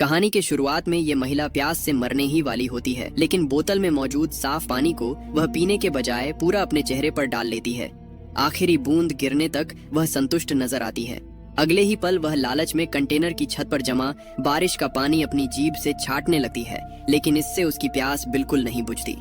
कहानी के शुरुआत में ये महिला प्यास से मरने ही वाली होती है, लेकिन बोतल में मौजूद साफ पानी को वह पीने के बजाय पूरा अपने चेहरे पर डाल लेती है। आखिरी बूंद गिरने तक वह संतुष्ट नजर आती है। अगले ही पल वह लालच में कंटेनर की छत पर जमा बारिश का पानी अपनी जीभ से छाटने लगती है, लेकिन इससे उसकी प्यास बिल्कुल नहीं बुझती।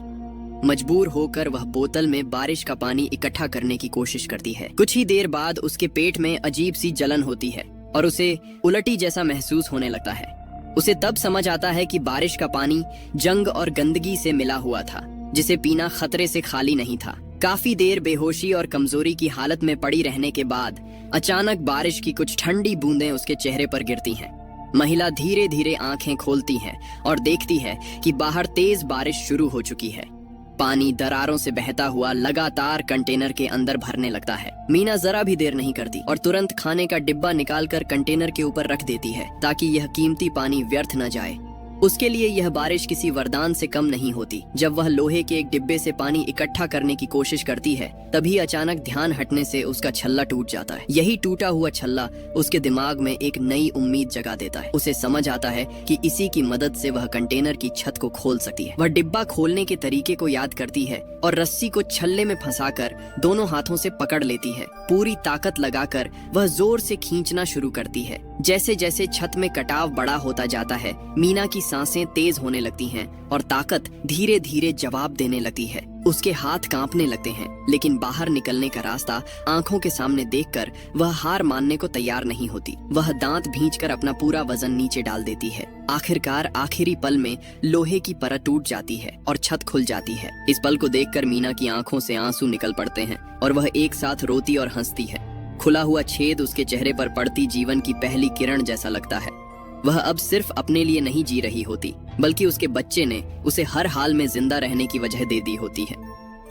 मजबूर होकर वह बोतल में बारिश का पानी इकट्ठा करने की कोशिश करती है। कुछ ही देर बाद उसके पेट में अजीब सी जलन होती है और उसे उल्टी जैसा महसूस होने लगता है। उसे तब समझ आता है कि बारिश का पानी जंग और गंदगी से मिला हुआ था, जिसे पीना खतरे से खाली नहीं था। काफी देर बेहोशी और कमजोरी की हालत में पड़ी रहने के बाद अचानक बारिश की कुछ ठंडी बूंदें उसके चेहरे पर गिरती हैं। महिला धीरे धीरे आंखें खोलती है और देखती है कि बाहर तेज बारिश शुरू हो चुकी है। पानी दरारों से बहता हुआ लगातार कंटेनर के अंदर भरने लगता है। मीना जरा भी देर नहीं करती और तुरंत खाने का डिब्बा निकालकर कंटेनर के ऊपर रख देती है, ताकि यह कीमती पानी व्यर्थ न जाए। उसके लिए यह बारिश किसी वरदान से कम नहीं होती। जब वह लोहे के एक डिब्बे से पानी इकट्ठा करने की कोशिश करती है, तभी अचानक ध्यान हटने से उसका छल्ला टूट जाता है। यही टूटा हुआ छल्ला उसके दिमाग में एक नई उम्मीद जगा देता है। उसे समझ आता है कि इसी की मदद से वह कंटेनर की छत को खोल सकती है। वह डिब्बा खोलने के तरीके को याद करती है और रस्सी को छल्ले में फंसाकर दोनों हाथों से पकड़ लेती है। पूरी ताकत लगाकर वह जोर से खींचना शुरू करती है। जैसे जैसे छत में कटाव बड़ा होता जाता है, मीना की सांसें तेज होने लगती हैं और ताकत धीरे धीरे जवाब देने लगती है। उसके हाथ कांपने लगते हैं, लेकिन बाहर निकलने का रास्ता आंखों के सामने देखकर वह हार मानने को तैयार नहीं होती। वह दांत भींचकर अपना पूरा वजन नीचे डाल देती है। आखिरकार आखिरी पल में लोहे की परत टूट जाती है और छत खुल जाती है। इस पल को देखकर मीना की आंखों से आंसू निकल पड़ते हैं और वह एक साथ रोती और हंसती है। खुला हुआ छेद उसके चेहरे पर पड़ती जीवन की पहली किरण जैसा लगता है। वह अब सिर्फ अपने लिए नहीं जी रही होती, बल्कि उसके बच्चे ने उसे हर हाल में जिंदा रहने की वजह दे दी होती है।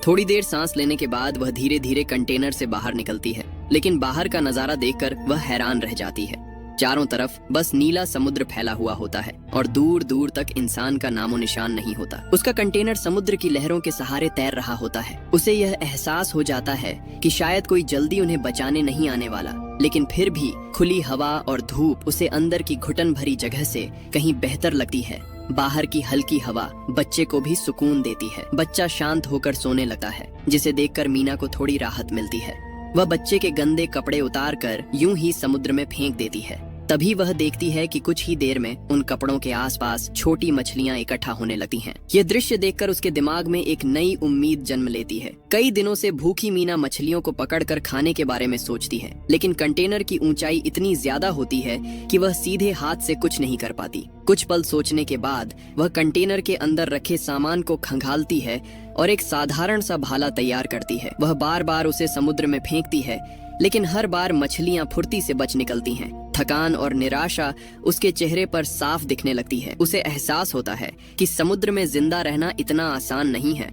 थोड़ी देर सांस लेने के बाद वह धीरे धीरे कंटेनर से बाहर निकलती है, लेकिन बाहर का नजारा देखकर वह हैरान रह जाती है। चारों तरफ बस नीला समुद्र फैला हुआ होता है और दूर दूर तक इंसान का नामो निशान नहीं होता। उसका कंटेनर समुद्र की लहरों के सहारे तैर रहा होता है। उसे यह एहसास हो जाता है कि शायद कोई जल्दी उन्हें बचाने नहीं आने वाला, लेकिन फिर भी खुली हवा और धूप उसे अंदर की घुटन भरी जगह से कहीं बेहतर लगती है। बाहर की हल्की हवा बच्चे को भी सुकून देती है। बच्चा शांत होकर सोने लगता है, जिसे देखकर मीना को थोड़ी राहत मिलती है। वह बच्चे के गंदे कपड़े उतार कर यूं ही समुद्र में फेंक देती है। तभी वह देखती है कि कुछ ही देर में उन कपड़ों के आसपास छोटी मछलियां इकट्ठा होने लगती हैं। यह दृश्य देखकर उसके दिमाग में एक नई उम्मीद जन्म लेती है। कई दिनों से भूखी मीना मछलियों को पकड़कर खाने के बारे में सोचती है, लेकिन कंटेनर की ऊंचाई इतनी ज्यादा होती है कि वह सीधे हाथ से कुछ नहीं कर पाती। कुछ पल सोचने के बाद वह कंटेनर के अंदर रखे सामान को खंगालती है और एक साधारण सा भाला तैयार करती है। वह बार बार उसे समुद्र में फेंकती है, लेकिन हर बार मछलियां फुर्ती से बच निकलती हैं। थकान और निराशा उसके चेहरे पर साफ दिखने लगती है। उसे एहसास होता है कि समुद्र में जिंदा रहना इतना आसान नहीं है।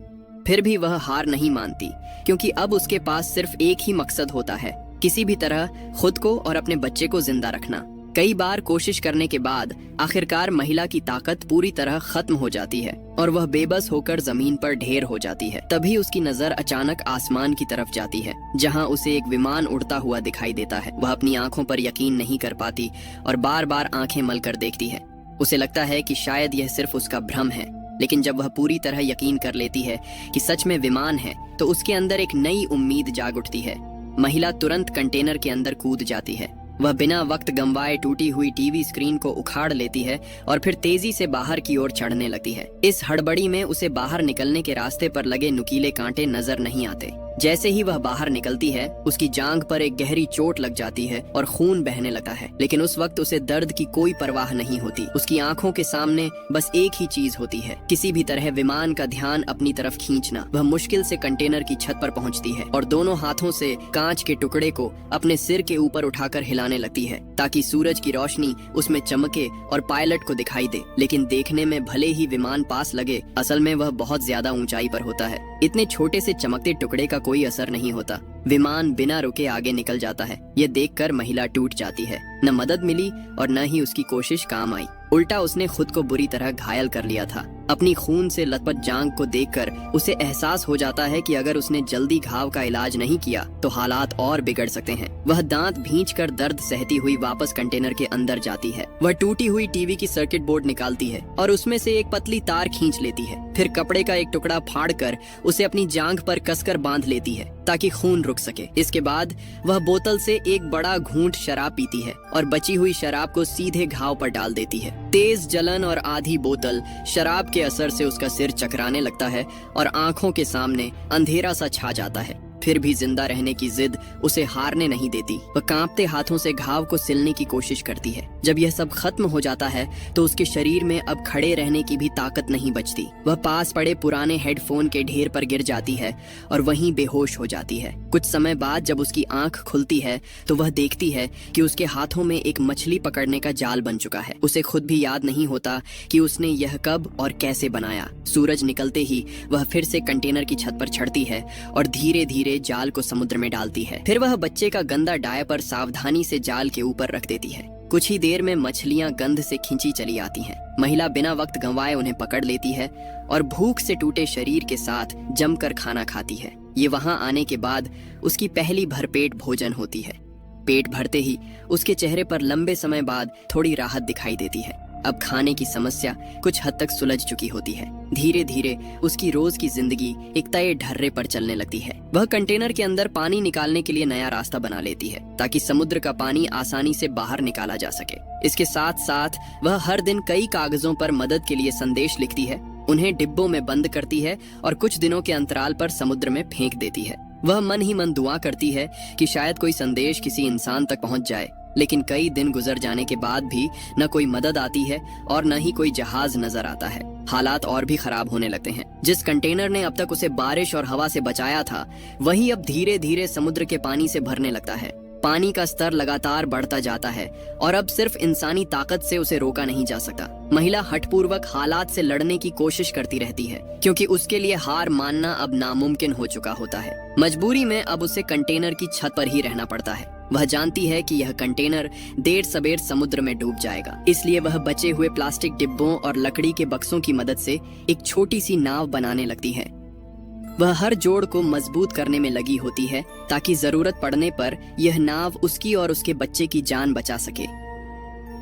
फिर भी वह हार नहीं मानती, क्योंकि अब उसके पास सिर्फ एक ही मकसद होता है, किसी भी तरह खुद को और अपने बच्चे को जिंदा रखना। कई बार कोशिश करने के बाद आखिरकार महिला की ताकत पूरी तरह खत्म हो जाती है और वह बेबस होकर जमीन पर ढेर हो जाती है। तभी उसकी नजर अचानक आसमान की तरफ जाती है, जहां उसे एक विमान उड़ता हुआ दिखाई देता है। वह अपनी आंखों पर यकीन नहीं कर पाती और बार बार आंखें मलकर देखती है। उसे लगता है कि शायद यह सिर्फ उसका भ्रम है, लेकिन जब वह पूरी तरह यकीन कर लेती है कि सच में विमान है, तो उसके अंदर एक नई उम्मीद जाग उठती है। महिला तुरंत कंटेनर के अंदर कूद जाती है। वह बिना वक्त गंवाए टूटी हुई टीवी स्क्रीन को उखाड़ लेती है और फिर तेजी से बाहर की ओर चढ़ने लगती है। इस हड़बड़ी में उसे बाहर निकलने के रास्ते पर लगे नुकीले कांटे नजर नहीं आते। जैसे ही वह बाहर निकलती है, उसकी जांघ पर एक गहरी चोट लग जाती है और खून बहने लगता है, लेकिन उस वक्त उसे दर्द की कोई परवाह नहीं होती। उसकी आंखों के सामने बस एक ही चीज होती है, किसी भी तरह विमान का ध्यान अपनी तरफ खींचना। वह मुश्किल से कंटेनर की छत पर पहुंचती है और दोनों हाथों से कांच के टुकड़े को अपने सिर के ऊपर उठाकर हिलाने लगती है, ताकि सूरज की रोशनी उसमें चमके और पायलट को दिखाई दे। लेकिन देखने में भले ही विमान पास लगे, असल में वह बहुत ज्यादा ऊंचाई पर होता है। इतने छोटे से चमकते टुकड़े का कोई असर नहीं होता। विमान बिना रुके आगे निकल जाता है। ये देखकर महिला टूट जाती है। न मदद मिली और न ही उसकी कोशिश काम आई। उल्टा उसने खुद को बुरी तरह घायल कर लिया था। अपनी खून से लथपथ जांघ को देखकर उसे एहसास हो जाता है कि अगर उसने जल्दी घाव का इलाज नहीं किया तो हालात और बिगड़ सकते हैं। वह दांत भींचकर दर्द सहती हुई वापस कंटेनर के अंदर जाती है। वह टूटी हुई टीवी की सर्किट बोर्ड निकालती है और उसमें से एक पतली तार खींच लेती है। फिर कपड़े का एक टुकड़ा फाड़कर उसे अपनी जांघ पर कसकर बांध लेती है ताकि खून रुक सके। इसके बाद वह बोतल से एक बड़ा घूंट शराब पीती है और बची हुई शराब को सीधे घाव पर डाल देती है। तेज जलन और आधी बोतल शराब के असर से उसका सिर चकराने लगता है और आंखों के सामने अंधेरा सा छा जाता है। फिर भी जिंदा रहने की जिद उसे हारने नहीं देती। वह कांपते हाथों से घाव को सिलने की कोशिश करती है। जब यह सब खत्म हो जाता है तो उसके शरीर में अब खड़े रहने की भी ताकत नहीं बचती। वह पास पड़े पुराने हेडफोन के ढेर पर गिर जाती है और वहीं बेहोश हो जाती है। कुछ समय बाद जब उसकी आंख खुलती है तो वह देखती है कि उसके हाथों में एक मछली पकड़ने का जाल बन चुका है। उसे खुद भी याद नहीं होता कि उसने यह कब और कैसे बनाया। सूरज निकलते ही वह फिर से कंटेनर की छत पर चढ़ती है और धीरे धीरे जाल को समुद्र में डालती है। फिर वह बच्चे का गंदा डायपर सावधानी से जाल के ऊपर रख देती है। कुछ ही देर में मछलियां गंध से खींची चली आती हैं। महिला बिना वक्त गंवाए उन्हें पकड़ लेती है और भूख से टूटे शरीर के साथ जमकर खाना खाती है। ये वहां आने के बाद उसकी पहली भरपेट भोजन होती है। पेट भरते ही उसके चेहरे पर लंबे समय बाद थोड़ी राहत दिखाई देती है। अब खाने की समस्या कुछ हद तक सुलझ चुकी होती है। धीरे धीरे उसकी रोज की जिंदगी एक तय ढर्रे पर चलने लगती है। वह कंटेनर के अंदर पानी निकालने के लिए नया रास्ता बना लेती है ताकि समुद्र का पानी आसानी से बाहर निकाला जा सके। इसके साथ साथ वह हर दिन कई कागजों पर मदद के लिए संदेश लिखती है, उन्हें डिब्बों में बंद करती है और कुछ दिनों के अंतराल पर समुद्र में फेंक देती है। वह मन ही मन दुआ करती है कि शायद कोई संदेश किसी इंसान तक पहुंच जाए, लेकिन कई दिन गुजर जाने के बाद भी न कोई मदद आती है और न ही कोई जहाज नजर आता है। हालात और भी खराब होने लगते हैं। जिस कंटेनर ने अब तक उसे बारिश और हवा से बचाया था, वही अब धीरे धीरे समुद्र के पानी से भरने लगता है। पानी का स्तर लगातार बढ़ता जाता है और अब सिर्फ इंसानी ताकत से उसे रोका नहीं जा सकता। महिला हठपूर्वक हालात से लड़ने की कोशिश करती रहती है क्योंकि उसके लिए हार मानना अब नामुमकिन हो चुका होता है। मजबूरी में अब उसे कंटेनर की छत पर ही रहना पड़ता है। वह जानती है कि यह कंटेनर देर सबेर समुद्र में डूब जाएगा, इसलिए वह बचे हुए प्लास्टिक डिब्बों और लकड़ी के बक्सों की मदद से एक छोटी सी नाव बनाने लगती है। वह हर जोड़ को मजबूत करने में लगी होती है ताकि जरूरत पड़ने पर यह नाव उसकी और उसके बच्चे की जान बचा सके।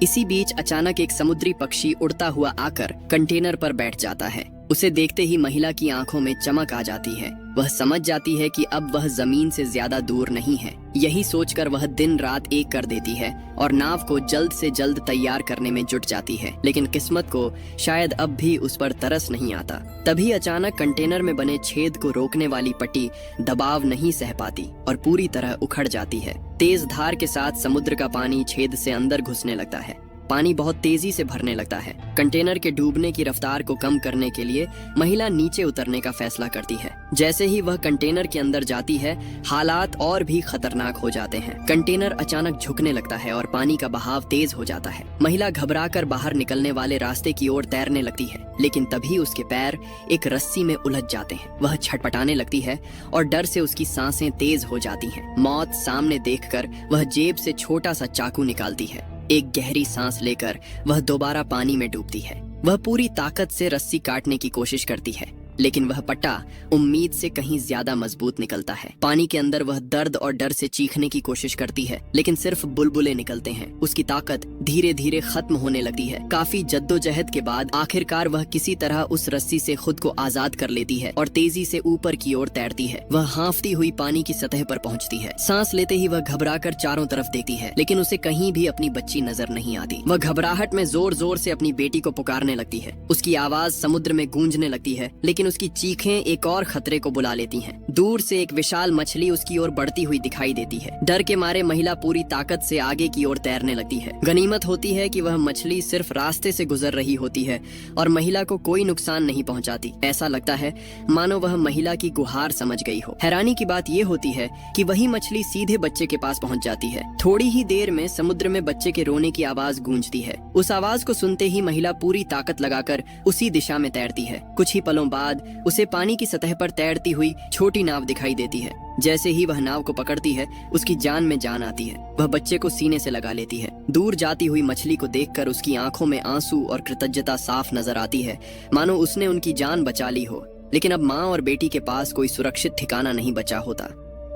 इसी बीच अचानक एक समुद्री पक्षी उड़ता हुआ आकर कंटेनर पर बैठ जाता है। उसे देखते ही महिला की आंखों में चमक आ जाती है। वह समझ जाती है कि अब वह जमीन से ज्यादा दूर नहीं है। यही सोचकर वह दिन रात एक कर देती है और नाव को जल्द से जल्द तैयार करने में जुट जाती है, लेकिन किस्मत को शायद अब भी उस पर तरस नहीं आता। तभी अचानक कंटेनर में बने छेद को रोकने वाली पट्टी दबाव नहीं सह पाती और पूरी तरह उखड़ जाती है। तेज धार के साथ समुद्र का पानी छेद से अंदर घुसने लगता है। पानी बहुत तेजी से भरने लगता है। कंटेनर के डूबने की रफ्तार को कम करने के लिए महिला नीचे उतरने का फैसला करती है। जैसे ही वह कंटेनर के अंदर जाती है, हालात और भी खतरनाक हो जाते हैं। कंटेनर अचानक झुकने लगता है और पानी का बहाव तेज हो जाता है। महिला घबराकर बाहर निकलने वाले रास्ते की ओर तैरने लगती है, लेकिन तभी उसके पैर एक रस्सी में उलझ जाते हैं। वह छटपटाने लगती है और डर से उसकी सांसें तेज हो जाती हैं। मौत सामने देखकर वह जेब से छोटा सा चाकू निकालती है। एक गहरी सांस लेकर वह दोबारा पानी में डूबती है। वह पूरी ताकत से रस्सी काटने की कोशिश करती है, लेकिन वह पट्टा उम्मीद से कहीं ज्यादा मजबूत निकलता है। पानी के अंदर वह दर्द और डर से चीखने की कोशिश करती है, लेकिन सिर्फ बुलबुले निकलते हैं। उसकी ताकत धीरे धीरे खत्म होने लगती है। काफी जद्दोजहद के बाद आखिरकार वह किसी तरह उस रस्सी से खुद को आजाद कर लेती है और तेजी से ऊपर की ओर तैरती है। वह हांफती हुई पानी की सतह पर पहुंचती है। सांस लेते ही वह घबराकर चारों तरफ देखती है, लेकिन उसे कहीं भी अपनी बच्ची नजर नहीं आती। वह घबराहट में जोर जोर से अपनी बेटी को पुकारने लगती है। उसकी आवाज समुद्र में गूंजने लगती है, लेकिन उसकी चीखें एक और खतरे को बुला लेती हैं। दूर से एक विशाल मछली उसकी ओर बढ़ती हुई दिखाई देती है। डर के मारे महिला पूरी ताकत से आगे की ओर तैरने लगती है। गनीमत होती है कि वह मछली सिर्फ रास्ते से गुजर रही होती है और महिला को कोई नुकसान नहीं पहुंचाती। ऐसा लगता है मानो वह महिला की गुहार समझ गई हो। हैरानी की बात यह होती है कि वही मछली सीधे बच्चे के पास पहुंच जाती है। थोड़ी ही देर में समुद्र में बच्चे के रोने की आवाज गूंजती है। उस आवाज को सुनते ही महिला पूरी ताकत लगाकर उसी दिशा में तैरती है। कुछ ही पलों बाद बाद उसे पानी की सतह पर तैरती हुई छोटी नाव दिखाई देती है। जैसे ही वह नाव को पकड़ती है, उसकी जान में जान आती है। वह बच्चे को सीने से लगा लेती है। दूर जाती हुई मछली को देखकर उसकी आंखों में आंसू और कृतज्ञता साफ नजर आती है, मानो उसने उनकी जान बचा ली हो। लेकिन अब माँ और बेटी के पास कोई सुरक्षित ठिकाना नहीं बचा होता।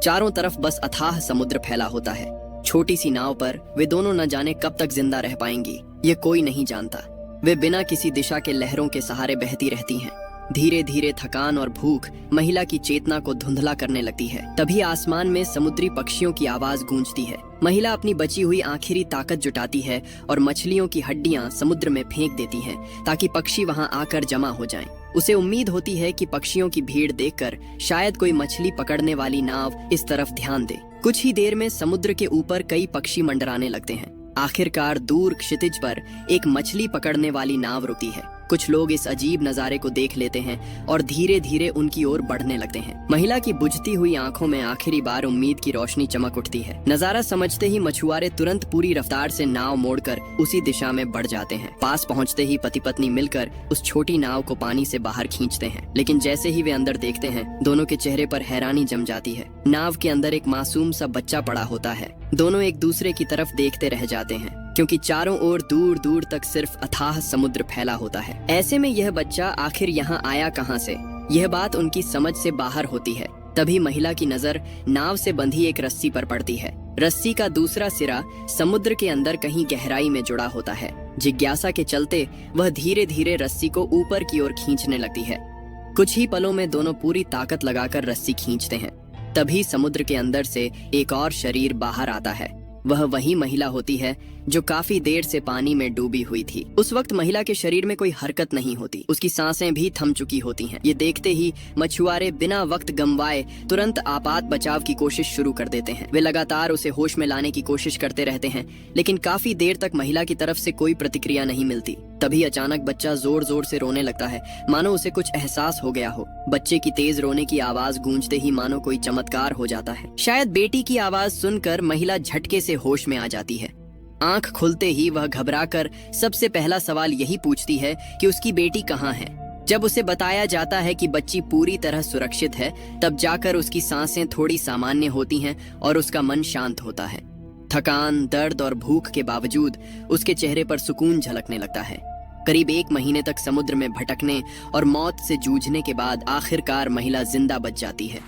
चारों तरफ बस अथाह समुद्र फैला होता है। छोटी सी नाव पर वे दोनों न जाने कब तक जिंदा रह पाएंगी, ये कोई नहीं जानता। वे बिना किसी दिशा के लहरों के सहारे बहती रहती हैं। धीरे धीरे थकान और भूख महिला की चेतना को धुंधला करने लगती है। तभी आसमान में समुद्री पक्षियों की आवाज गूंजती है। महिला अपनी बची हुई आखिरी ताकत जुटाती है और मछलियों की हड्डियां समुद्र में फेंक देती है ताकि पक्षी वहां आकर जमा हो जाएं। उसे उम्मीद होती है कि पक्षियों की भीड़ देखकर शायद कोई मछली पकड़ने वाली नाव इस तरफ ध्यान दे। कुछ ही देर में समुद्र के ऊपर कई पक्षी मंडराने लगते हैं। आखिरकार दूर क्षितिज पर एक मछली पकड़ने वाली नाव रुकती है। कुछ लोग इस अजीब नजारे को देख लेते हैं और धीरे धीरे उनकी ओर बढ़ने लगते हैं। महिला की बुझती हुई आंखों में आखिरी बार उम्मीद की रोशनी चमक उठती है। नजारा समझते ही मछुआरे तुरंत पूरी रफ्तार से नाव मोड़कर उसी दिशा में बढ़ जाते हैं। पास पहुंचते ही पति पत्नी मिलकर उस छोटी नाव को पानी से बाहर खींचते हैं। लेकिन जैसे ही वे अंदर देखते हैं, दोनों के चेहरे पर हैरानी जम जाती है। नाव के अंदर एक मासूम सा बच्चा पड़ा होता है। दोनों एक दूसरे की तरफ देखते रह जाते हैं, क्योंकि चारों ओर दूर दूर तक सिर्फ अथाह समुद्र फैला होता है। ऐसे में यह बच्चा आखिर यहाँ आया कहाँ से, यह बात उनकी समझ से बाहर होती है। तभी महिला की नजर नाव से बंधी एक रस्सी पर पड़ती है। रस्सी का दूसरा सिरा समुद्र के अंदर कहीं गहराई में जुड़ा होता है। जिज्ञासा के चलते वह धीरे धीरे रस्सी को ऊपर की ओर खींचने लगती है। कुछ ही पलों में दोनों पूरी ताकत लगाकर रस्सी खींचते हैं। तभी समुद्र के अंदर से एक और शरीर बाहर आता है। वह वही महिला होती है जो काफी देर से पानी में डूबी हुई थी। उस वक्त महिला के शरीर में कोई हरकत नहीं होती, उसकी सांसें भी थम चुकी होती हैं। ये देखते ही मछुआरे बिना वक्त गंवाए तुरंत आपात बचाव की कोशिश शुरू कर देते हैं। वे लगातार उसे होश में लाने की कोशिश करते रहते हैं, लेकिन काफी देर तक महिला की तरफ से कोई प्रतिक्रिया नहीं मिलती। तभी अचानक बच्चा जोर जोर से रोने लगता है, मानो उसे कुछ एहसास हो गया हो। बच्चे की तेज रोने की आवाज गूंजते ही मानो कोई चमत्कार हो जाता है। शायद बेटी की आवाज सुनकर महिला झटके से होश में आ जाती है। आंख खुलते ही वह घबराकर सबसे पहला सवाल यही पूछती है कि उसकी बेटी कहाँ है। जब उसे बताया जाता है कि बच्ची पूरी तरह सुरक्षित है, तब जाकर उसकी सांसें थोड़ी सामान्य होती हैं और उसका मन शांत होता है। थकान, दर्द और भूख के बावजूद उसके चेहरे पर सुकून झलकने लगता है। करीब 1 महीने तक समुद्र में भटकने और मौत से जूझने के बाद आखिरकार महिला जिंदा बच जाती है।